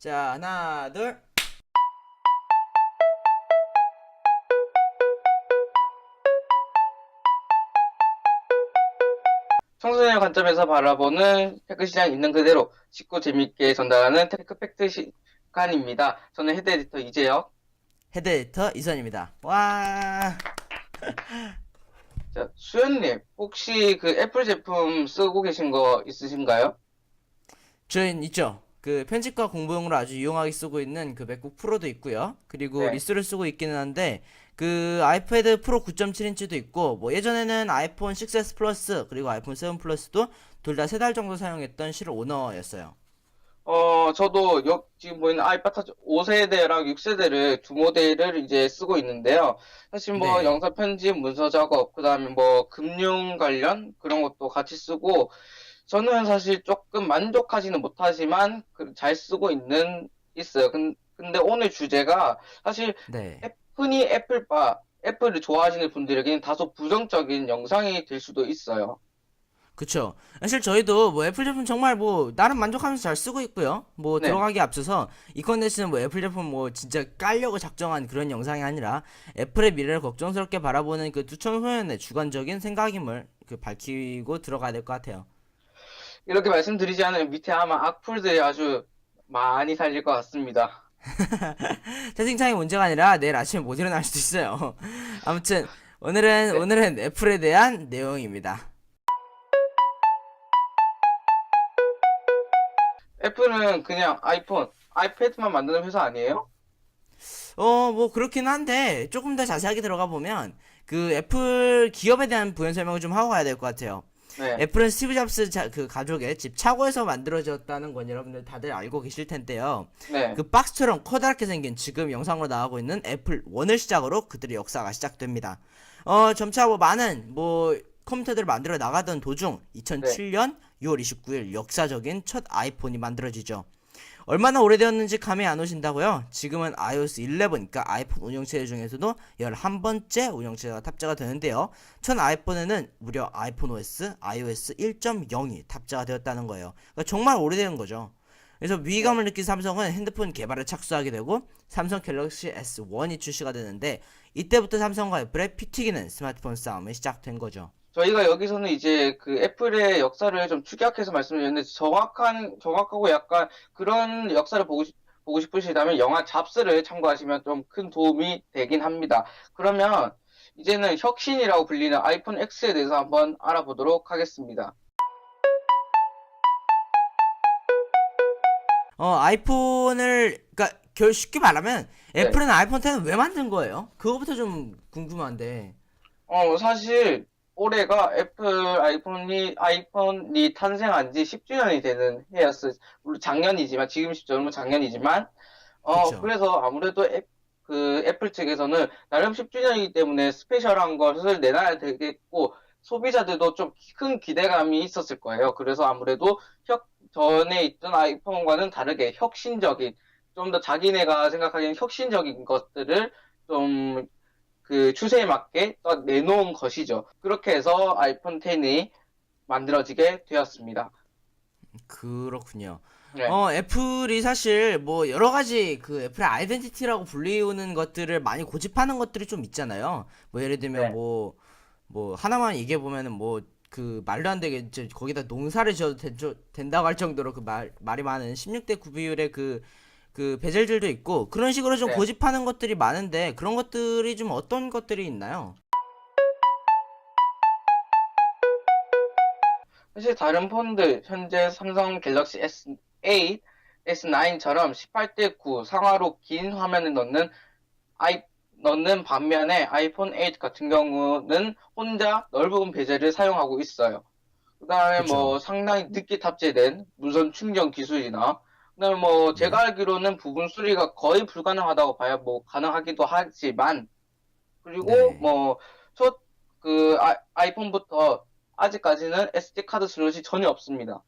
자, 하나, 둘. 청소년의 관점에서 바라보는 테크 시장 있는 그대로 쉽고 재밌게 전달하는 테크 팩트 시간입니다. 저는 헤드 에디터 이재혁. 헤드 에디터 이선입니다. 와. 자, 수현님, 혹시 그 애플 제품 쓰고 계신 거 있으신가요? 저희 있죠. 그 편집과 공부용으로 아주 유용하게 쓰고 있는 그 맥북 프로도 있고요. 그리고 네. 리스를 쓰고 있기는 한데 그 아이패드 프로 9.7인치도 있고 뭐 예전에는 아이폰 6s 플러스 그리고 아이폰 7 플러스도 둘 다 3달 정도 사용했던 실 오너였어요. 저도 지금 보이는 아이팟 터치 5세대랑 6세대를 두 모델을 이제 쓰고 있는데요. 사실 뭐 네. 영상 편집, 문서 작업, 그다음에 뭐 금융 관련 그런 것도 같이 쓰고 저는 사실 조금 만족하지는 못하지만 잘 쓰고 있어요. 근데 오늘 주제가 사실 네. 흔히 애플을 좋아하시는 분들에게는 다소 부정적인 영상이 될 수도 있어요. 그쵸. 사실 저희도 뭐 애플 제품 정말 뭐 나름 만족하면서 잘 쓰고 있고요. 뭐 네. 들어가기 앞서서 이 컨텐츠는 뭐 애플 제품 뭐 진짜 깔려고 작정한 그런 영상이 아니라 애플의 미래를 걱정스럽게 바라보는 그 두청소년의 주관적인 생각임을 그 밝히고 들어가야 될 것 같아요. 이렇게 말씀드리지 않으면 밑에 아마 악플들이 아주 많이 달릴 것 같습니다. 채팅창이 문제가 아니라 내일 아침에 못 일어날 수도 있어요. 아무튼 오늘은 네. 오늘은 애플에 대한 내용입니다. 애플은 그냥 아이패드만 만드는 회사 아니에요? 뭐 그렇긴 한데 조금 더 자세하게 들어가 보면 그 애플 기업에 대한 부연 설명을 좀 하고 가야 될 것 같아요. 네. 애플은 스티브 잡스 그 가족의 집 차고에서 만들어졌다는 건 여러분들 다들 알고 계실 텐데요. 네. 그 박스처럼 커다랗게 생긴 지금 영상으로 나가고 있는 애플 1을 시작으로 그들의 역사가 시작됩니다. 점차 뭐 많은 뭐 컴퓨터들을 만들어 나가던 도중 네. 2007년 6월 29일 역사적인 첫 아이폰이 만들어지죠. 얼마나 오래되었는지 감이 안 오신다고요? 지금은 iOS 11, 그러니까 아이폰 운영체제 중에서도 11번째 운영체제가 탑재가 되는데요. 첫 아이폰에는 무려 아이폰 OS, iOS 1.0이 탑재가 되었다는 거예요. 그러니까 정말 오래된 거죠. 그래서 네. 위기감을 느낀 삼성은 핸드폰 개발에 착수하게 되고 삼성 갤럭시 S1이 출시가 되는데 이때부터 삼성과 애플의 피 튀기는 스마트폰 싸움이 시작된 거죠. 저희가 여기서는 이제 그 애플의 역사를 좀 축약해서 말씀드렸는데 정확하고 약간 그런 역사를 보고 싶으시다면 영화 잡스를 참고하시면 좀 큰 도움이 되긴 합니다. 그러면 이제는 혁신이라고 불리는 아이폰 X에 대해서 한번 알아보도록 하겠습니다. 아이폰을 그러니까 쉽게 말하면 네. 애플은 아이폰 10을 왜 만든 거예요? 그거부터 좀 궁금한데. 사실 올해가 아이폰이 탄생한 지 10주년이 되는 해였어요. 물론 작년이지만, 지금 시점은 작년이지만, 그쵸. 그래서 아무래도 애플 측에서는 나름 10주년이기 때문에 스페셜한 것을 내놔야 되겠고, 소비자들도 좀 큰 기대감이 있었을 거예요. 그래서 아무래도 전에 있던 아이폰과는 다르게 혁신적인, 좀 더 자기네가 생각하기엔 혁신적인 것들을 좀 그 추세에 맞게 또 내놓은 것이죠. 그렇게 해서 아이폰 10이 만들어지게 되었습니다. 그렇군요. 네, 애플이 사실 뭐 여러 가지 그 애플의 아이덴티티라고 불리우는 것들을 많이 고집하는 것들이 좀 있잖아요. 뭐 예를 들면 네, 뭐 하나만 얘기해 보면은 뭐 그 말도 안 되게 거기다 농사를 지어도 된다고 할 정도로 그 말이 많은 16대 9 비율의 그 베젤들도 있고 그런 식으로 좀 네. 고집하는 것들이 많은데 그런 것들이 좀 어떤 것들이 있나요? 사실 다른 폰들, 현재 삼성 갤럭시 S8, S9처럼 18대 9 상하로 긴 화면을 아이, 넣는 반면에 아이폰 8 같은 경우는 혼자 넓은 베젤을 사용하고 있어요. 그다음에 그쵸. 뭐 상당히 늦게 탑재된 무선 충전 기술이나 그다음에 뭐 제가 네. 알기로는 부분 수리가 거의 불가능하다고 봐야 뭐 가능하기도 하지만 그리고 네. 뭐 첫 그 아이폰부터 아직까지는 SD 카드 슬롯이 전혀 없습니다.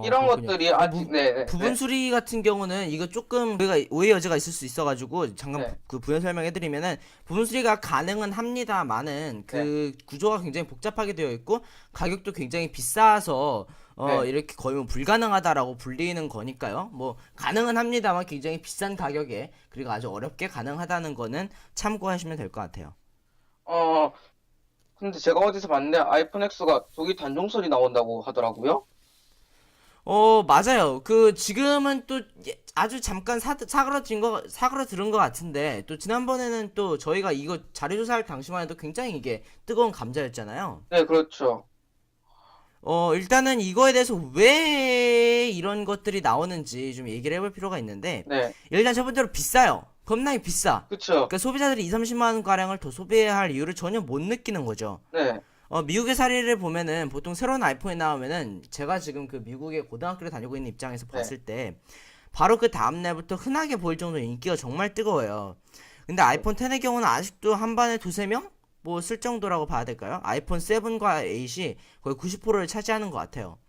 이런 그렇군요. 것들이 아직 부분 네네네 수리 같은 경우는 이거 조금 우리가 오해 여지가 있을 수 있어가지고 잠깐 네, 그 부연 설명해드리면은 부분 수리가 가능은 합니다만은 네, 그 구조가 굉장히 복잡하게 되어 있고 가격도 굉장히 비싸서 네. 이렇게 거의 뭐 불가능하다라고 불리는 거니까요. 뭐 가능은 합니다만 굉장히 비싼 가격에 그리고 아주 어렵게 가능하다는 거는 참고하시면 될 것 같아요. 어, 근데 제가 어디서 봤는데 아이폰 X가 조기 단종설이 나온다고 하더라고요. 맞아요. 그 지금은 또 아주 잠깐 사그러들은 것 같은데 또 지난번에는 또 저희가 이거 자료 조사할 당시만 해도 굉장히 이게 뜨거운 감자였잖아요. 네, 그렇죠. 일단은 이거에 대해서 왜 이런 것들이 나오는지 좀 얘기를 해볼 필요가 있는데, 네, 일단 첫 번째로 비싸요. 겁나게 비싸. 그쵸. 그러니까 소비자들이 2, 30만 원 가량을 더 소비해야 할 이유를 전혀 못 느끼는 거죠. 네, 미국의 사례를 보면은 보통 새로운 아이폰이 나오면은 제가 지금 그 미국의 고등학교를 다니고 있는 입장에서 네, 봤을 때 바로 그 다음 날부터 흔하게 보일 정도로 인기가 정말 뜨거워요. 근데 아이폰 10의 경우는 아직도 한 반에 두세 명? 뭐 쓸 정도라고 봐야 될까요? 아이폰 7과 8이 거의 90%를 차지하는 것 같아요.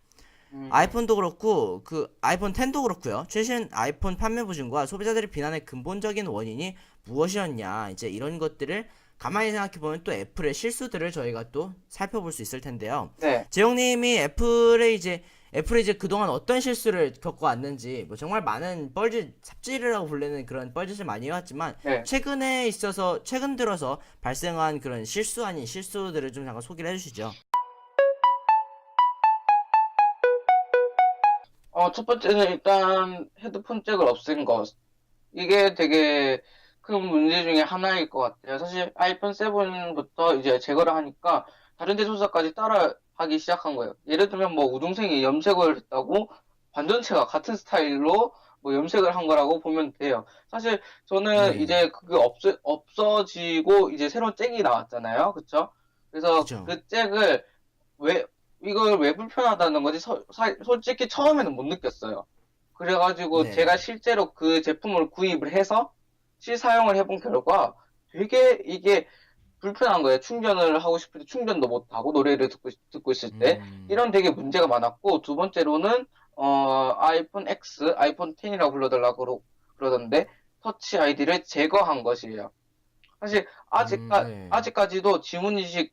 음, 아이폰도 그렇고 그 아이폰 10도 그렇고요. 최신 아이폰 판매 부진과 소비자들의 비난의 근본적인 원인이 무엇이었냐 이제 이런 것들을 가만히 생각해 보면 또 애플의 실수들을 저희가 또 살펴볼 수 있을 텐데요. 네, 재용님이 애플이 이제 그동안 어떤 실수를 겪어왔는지 뭐 정말 많은 삽질이라고 불리는 그런 뻘짓을 많이 해왔지만 네. 최근 들어서 발생한 그런 실수 아닌 실수들을 좀 잠깐 소개를 해주시죠. 첫 번째는 일단 헤드폰 잭을 없앤 것. 이게 되게 큰 문제 중에 하나일 것 같아요. 사실 아이폰 7부터 이제 제거를 하니까 다른 제조사까지 따라 하기 시작한 거예요. 예를 들면 뭐 우등생이 염색을 했다고 완전체가 같은 스타일로 뭐 염색을 한 거라고 보면 돼요. 사실 저는 네, 이제 그게 없어지고 이제 새로운 잭이 나왔잖아요. 그쵸? 그래서 그죠. 그 잭을 왜, 이걸 왜 불편하다는 건지 솔직히 처음에는 못 느꼈어요. 그래가지고 제가 네. 실제로 그 제품을 구입을 해서 실사용을 해본 결과 되게 이게 불편한 거예요. 충전을 하고 싶을 때 충전도 못하고 노래를 듣고 있을 때 음, 이런 되게 문제가 많았고 두 번째로는 아이폰 X, 아이폰 10이라고 그러던데 터치 아이디를 제거한 것이에요. 사실 네. 아직까지도 지문인식은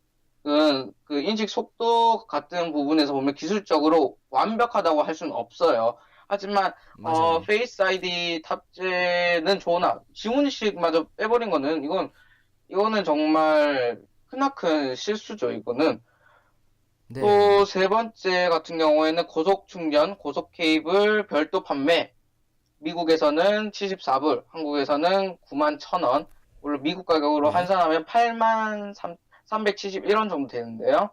그 인식 속도 같은 부분에서 보면 기술적으로 완벽하다고 할 수는 없어요. 하지만 맞아요. 페이스 아이디 탑재는 좋으나 지문인식마저 빼버린 거는 이거는 정말 크나큰 실수죠. 이거는 또 네. 세 번째 같은 경우에는 고속 충전, 고속 케이블 별도 판매. 미국에서는 74불, 한국에서는 9만 1,000원. 물론 미국 가격으로 네. 환산하면 8만 371원 정도 되는데요.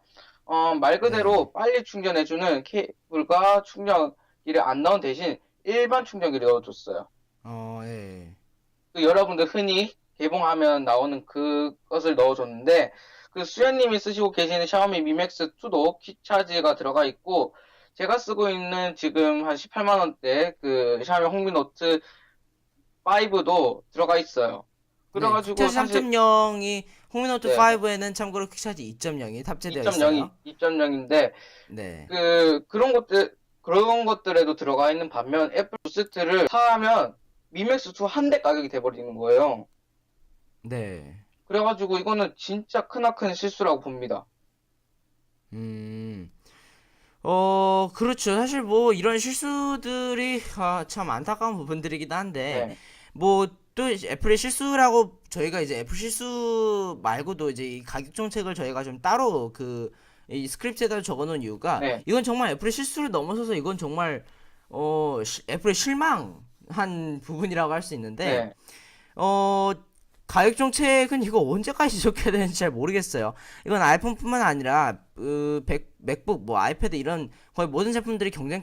말 네. 그대로 빨리 충전해주는 케이블과 충전기를 안 넣은 대신 일반 충전기를 넣어줬어요. 예. 그 여러분들 흔히 개봉하면 나오는 그것을 넣어줬는데, 그 수현님이 쓰시고 계시는 샤오미 미맥스 2도 퀵차지가 들어가 있고, 제가 쓰고 있는 지금 한 18만 원대 그 샤오미 홍미 노트 5도 들어가 있어요. 네. 그래가지고 퀵차지 사실 3.0이 홈미노트 네, 5에는 참고로 퀵차지 2.0이 탑재되어 2.0이 있어요. 2.0인데 네. 그런 것들에도 들어가 있는 반면 애플 부스트를 사면 미맥스 2 한 대 가격이 돼버리는 거예요. 네. 그래가지고 이거는 진짜 크나큰 실수라고 봅니다. 음. 그렇죠. 사실 뭐 이런 실수들이 참 안타까운 부분들이긴 한데 네, 뭐 또 애플의 실수라고 저희가 이제 애플 실수 말고도 이제 이 가격 정책을 저희가 좀 따로 그 이 스크립트에다 적어 놓은 이유가 네, 이건 정말 애플의 실수를 넘어서서 이건 정말 애플의 실망한 부분이라고 할 수 있는데 네, 어, 가격 정책은 이거 언제까지 지속해야 되는지 잘 모르겠어요. 이건 아이폰뿐만 아니라 맥북, 뭐 아이패드 이런 거의 모든 제품들이 경쟁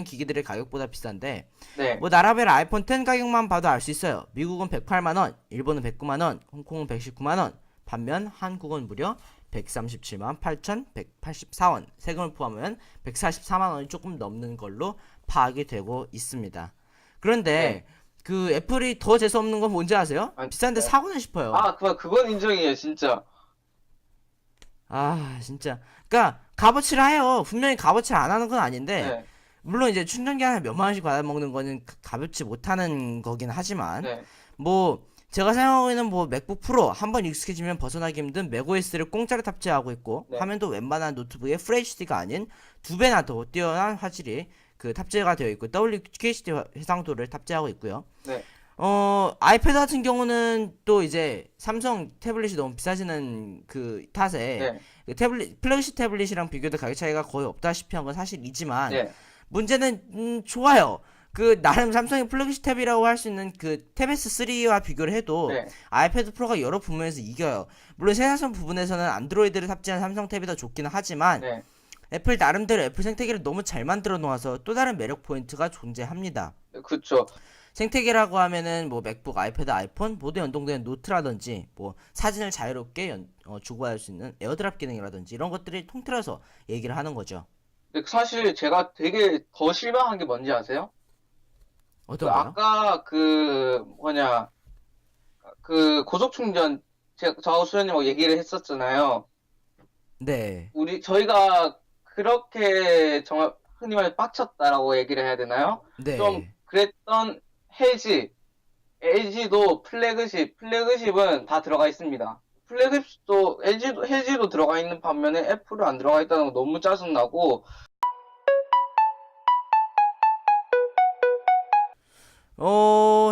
기기들의 가격보다 비싼데 네, 뭐 나라별 아이폰 10 가격만 봐도 알 수 있어요. 미국은 108만 원, 일본은 109만 원, 홍콩은 119만 원. 반면 한국은 무려 137만 8,184원. 세금을 포함하면 144만 원이 조금 넘는 걸로 파악이 되고 있습니다. 네. 그런데 그 애플이 더 재수없는 건 뭔지 아세요? 아, 비싼데 네. 사고는 싶어요. 그건 인정이에요, 진짜. 진짜. 그러니까 값어치를 해요. 분명히 값어치를 안 하는 건 아닌데 네, 물론 이제 충전기 하나 몇만 원씩 받아먹는 거는 가볍지 못하는 거긴 하지만 네, 뭐 제가 사용하고 있는 뭐 맥북 프로 한번 익숙해지면 벗어나기 힘든 맥OS를 공짜로 탑재하고 있고 네. 화면도 웬만한 노트북의 FHD가 아닌 2배나 더 뛰어난 화질이 그 탑재가 되어 있고 WQHD 해상도를 탑재하고 있고요. 네. 아이패드 같은 경우는 또 이제 삼성 태블릿이 너무 비싸지는 그 탓에 네. 그 플래그십 태블릿이랑 비교도 가격 차이가 거의 없다시피 한 건 사실이지만 네. 문제는 좋아요. 그 나름 삼성의 플래그십 탭이라고 할 수 있는 그 탭 S3와 비교를 해도 네. 아이패드 프로가 여러 부분에서 이겨요. 물론 생산성 부분에서는 안드로이드를 탑재한 삼성 탭이 더 좋기는 하지만 네. 애플 나름대로 애플 생태계를 너무 잘 만들어 놓아서 또 다른 매력 포인트가 존재합니다. 그쵸. 생태계라고 하면은 뭐 맥북, 아이패드, 아이폰 모두 연동된 노트라든지 뭐 사진을 자유롭게 주고받을 수 있는 에어드랍 기능이라든지 이런 것들이 통틀어서 얘기를 하는 거죠. 근데 사실 제가 되게 더 실망한 게 뭔지 아세요? 그 어떤 거요? 아까 그 뭐냐 그 고속 충전 저하고 수현님하고 얘기를 했었잖아요. 네. 저희가 그렇게 정말 흔히 말해 빡쳤다라고 얘기를 해야 되나요? 좀 네. 그랬던 LG도 플래그십은 다 들어가 있습니다. 플래그십도 LG도 들어가 있는 반면에 애플은 안 들어가 있다는 거 너무 짜증나고.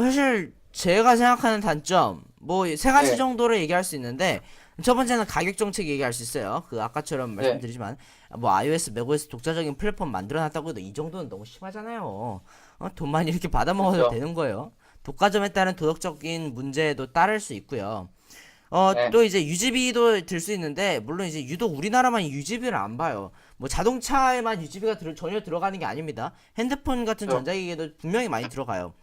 사실 제가 생각하는 단점 뭐 세 가지 네. 정도로 얘기할 수 있는데 첫 번째는 가격 정책 얘기할 수 있어요. 그 아까처럼 네. 말씀드리지만 뭐 iOS, macOS 독자적인 플랫폼 만들어놨다고 해도 이 정도는 너무 심하잖아요. 돈만 이렇게 받아먹어도 그렇죠. 되는 거예요. 독과점에 따른 도덕적인 문제도 따를 수 있고요. 네. 또 이제 유지비도 들 수 있는데 물론 이제 유독 우리나라만 유지비를 안 봐요. 뭐 자동차에만 유지비가 전혀 들어가는 게 아닙니다. 핸드폰 같은 그렇죠. 전자기기에도 분명히 많이 들어가요.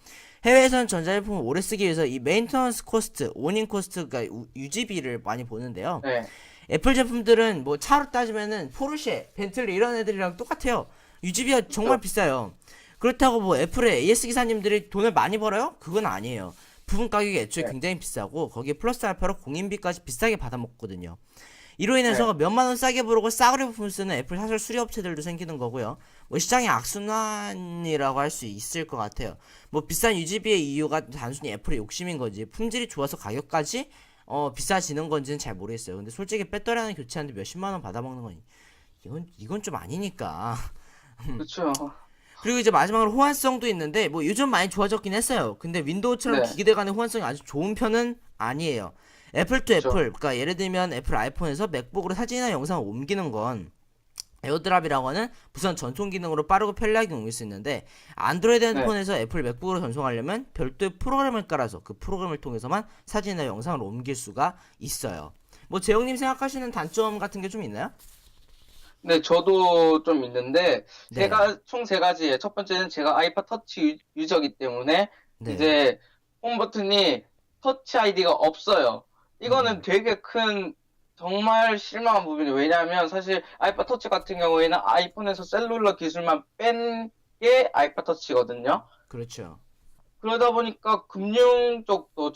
해외에서는 전자제품을 오래 쓰기 위해서 이 메인터넌스 코스트, 오닝 코스트가 유지비를 많이 보는데요. 네. 애플 제품들은 뭐 차로 따지면은 포르쉐, 벤틀리 이런 애들이랑 똑같아요. 유지비가 정말 그렇죠. 비싸요. 그렇다고 뭐 애플의 AS 기사님들이 돈을 많이 벌어요? 그건 아니에요. 부품 가격이 애초에 네. 굉장히 비싸고 거기에 플러스 알파로 공인비까지 비싸게 받아먹거든요. 이로 인해서 네. 몇만 원 싸게 부르고 싸구려 부품 쓰는 애플 사설 수리 업체들도 생기는 거고요. 뭐 시장의 악순환이라고 할 수 있을 것 같아요. 뭐 비싼 유지비의 이유가 단순히 애플의 욕심인 건지 품질이 좋아서 가격까지 비싸지는 건지는 잘 모르겠어요. 근데 솔직히 배터리 하나 교체하는데 몇십만 원 받아먹는 건 이건 좀 아니니까. 그렇죠. 그리고 이제 마지막으로 호환성도 있는데 뭐 요즘 많이 좋아졌긴 했어요. 근데 윈도우처럼 네. 기기대 간의 호환성이 아주 좋은 편은 아니에요. 애플 투 애플, 그렇죠. 그러니까 예를 들면 애플 아이폰에서 맥북으로 사진이나 영상을 옮기는 건 에어드랍이라고 하는 무선 전송 기능으로 빠르고 편리하게 옮길 수 있는데 안드로이드 네. 핸드폰에서 애플 맥북으로 전송하려면 별도의 프로그램을 깔아서 그 프로그램을 통해서만 사진이나 영상을 옮길 수가 있어요. 뭐 재영님 생각하시는 단점 같은 게 좀 있나요? 네, 저도 좀 있는데, 네, 총 세 가지예요. 첫 번째는 제가 아이팟 터치 유저이기 때문에, 네, 이제, 홈 버튼이 터치 아이디가 없어요. 이거는 음, 되게 큰, 정말 실망한 부분이에요. 왜냐하면 사실 아이팟 터치 같은 경우에는 아이폰에서 셀룰러 기술만 뺀 게 아이팟 터치거든요. 그렇죠. 그러다 보니까 금융 쪽도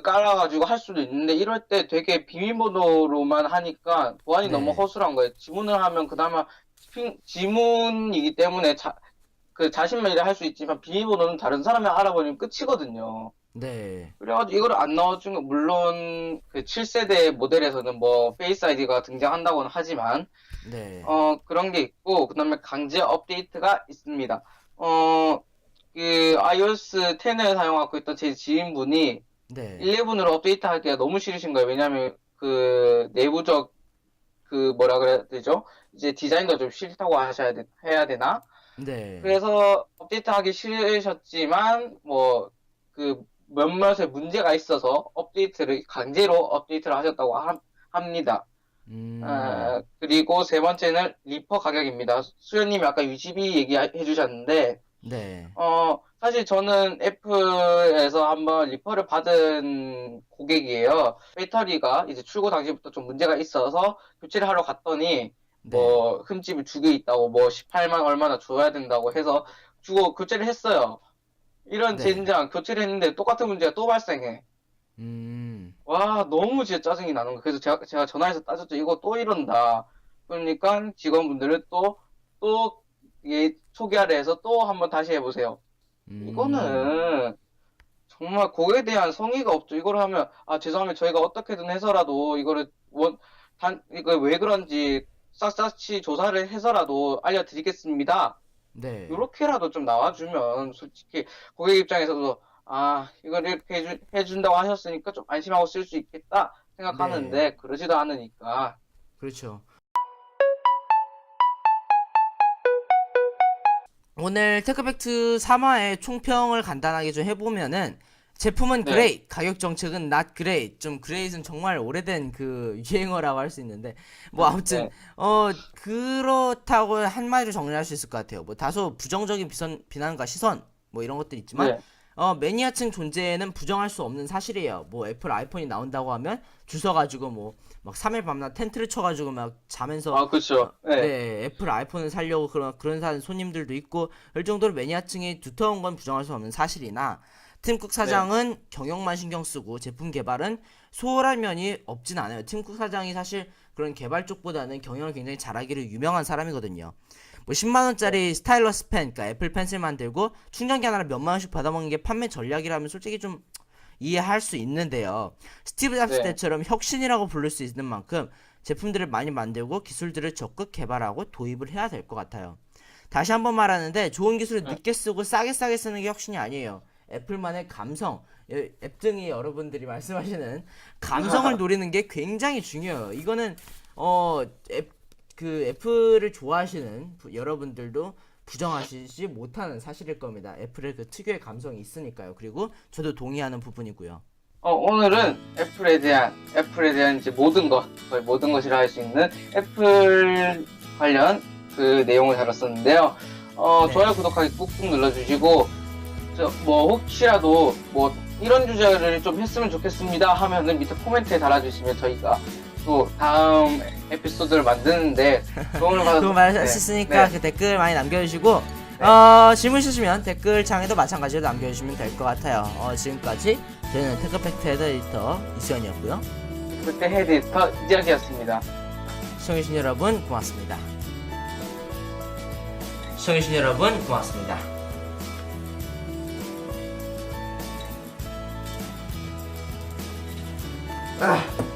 깔아가지고 할 수도 있는데 이럴 때 되게 비밀번호로만 하니까 보안이 너무 네, 허술한 거예요. 지문을 하면 그나마 지문이기 때문에 자신만 일을 할 수 있지만 비밀번호는 다른 사람이 알아버리면 끝이거든요. 네, 그래가지고 이거를 안 넣어준 거 물론 그 7세대 모델에서는 뭐 페이스 아이디가 등장한다고는 하지만 네, 그런 게 있고 그다음에 강제 업데이트가 있습니다. 그 iOS 10을 사용하고 있던 제 지인분이 네, 11으로 업데이트하기가 너무 싫으신 거예요. 왜냐하면 그 내부적 그 뭐라 그래야 되죠? 이제 디자인도 좀 싫다고 해야 되나? 네, 그래서 업데이트하기 싫으셨지만 뭐 그 몇몇의 문제가 있어서 강제로 업데이트를 하셨다고 합니다. 그리고 세 번째는 리퍼 가격입니다. 수현님이 아까 유지비 얘기해 주셨는데 네, 사실 저는 애플에서 한번 리퍼를 받은 고객이에요. 배터리가 이제 출고 당시부터 좀 문제가 있어서 교체를 하러 갔더니 네, 뭐 흠집이 두 개 있다고 뭐 18만 얼마나 줘야 된다고 해서 주고 교체를 했어요. 이런 네, 젠장 교체를 했는데 똑같은 문제가 또 발생해. 음, 와, 너무 진짜 짜증이 나는 거예요. 그래서 제가 전화해서 따졌죠. 이거 또 이런다. 그러니까 직원분들은 이게 초기화를 해서 또 한번 다시 해보세요. 음, 이거는 정말 거기에 대한 성의가 없죠. 이걸 하면, 아, 죄송합니다. 저희가 어떻게든 해서라도 이거 왜 그런지 샅샅이 조사를 해서라도 알려드리겠습니다. 네. 이렇게라도 좀 나와주면 솔직히 고객 입장에서도 아, 이걸 이렇게 해준다고 하셨으니까 좀 안심하고 쓸 수 있겠다 네. 생각하는데 그러지도 않으니까. 그렇죠. 오늘 테크팩트 3화의 총평을 간단하게 좀 해보면은 제품은 네, great, 가격 정책은 not great. 좀 great은 정말 오래된 그 유행어라고 할 수 있는데 뭐 아무튼 네, 그렇다고 한마디로 정리할 수 있을 것 같아요. 뭐 다소 부정적인 비난과 시선 뭐 이런 것들이 있지만 네. 매니아층 존재는 부정할 수 없는 사실이에요. 뭐 애플 아이폰이 나온다고 하면 줄 서가지고 뭐 막 3일 밤낮 텐트를 쳐가지고 막 자면서 아, 그렇죠. 네, 네, 애플 아이폰을 사려고 그런 손님들도 있고 그 정도로 매니아층이 두터운 건 부정할 수 없는 사실이나 팀쿡 네, 사장은 경영만 신경 쓰고 제품 개발은 소홀할 면이 없진 않아요. 팀쿡 사장이 사실 그런 개발 쪽보다는 경영을 굉장히 잘하기로 유명한 사람이거든요. 뭐 10만 네, 원짜리 스타일러스 펜, 그러니까 애플 펜슬 만들고 충전기 하나를 몇만 원씩 받아먹는 게 판매 전략이라면 솔직히 좀 이해할 수 있는데요. 스티브 잡스 네, 때처럼 혁신이라고 부를 수 있는 만큼 제품들을 많이 만들고 기술들을 적극 개발하고 도입을 해야 될 것 같아요. 다시 한번 말하는데 좋은 기술을 네. 늦게 쓰고 싸게 쓰는 게 혁신이 아니에요. 애플만의 감성, 앱등이 여러분들이 말씀하시는 감성을 노리는 게 굉장히 중요해요. 이거는 어, 애플을 좋아하시는 여러분들도 부정하시지 못하는 사실일 겁니다. 애플의 그 특유의 감성이 있으니까요. 그리고 저도 동의하는 부분이고요. 오늘은 애플에 대한 이제 모든 것, 거의 모든 것이라 할 수 있는 애플 관련 그 내용을 다뤘었는데요. 네. 좋아요, 구독하기 꾹꾹 눌러주시고, 뭐, 혹시라도 뭐, 이런 주제를 좀 했으면 좋겠습니다 하면은 밑에 코멘트에 달아주시면 저희가 또 다음 에피소드를 만드는데 도움을 그거 받아서, 네, 말하셨으니까 네, 그 댓글 많이 남겨주시고 네. 질문 있으시면 댓글창에도 마찬가지로 남겨주시면 될 것 같아요. 지금까지 저는 테크팩트 에디터 이수연이었고요. 그때 헤드 에디터 이지혁이었습니다. 시청해주신 여러분 고맙습니다. 시청해주신 여러분 고맙습니다. 아.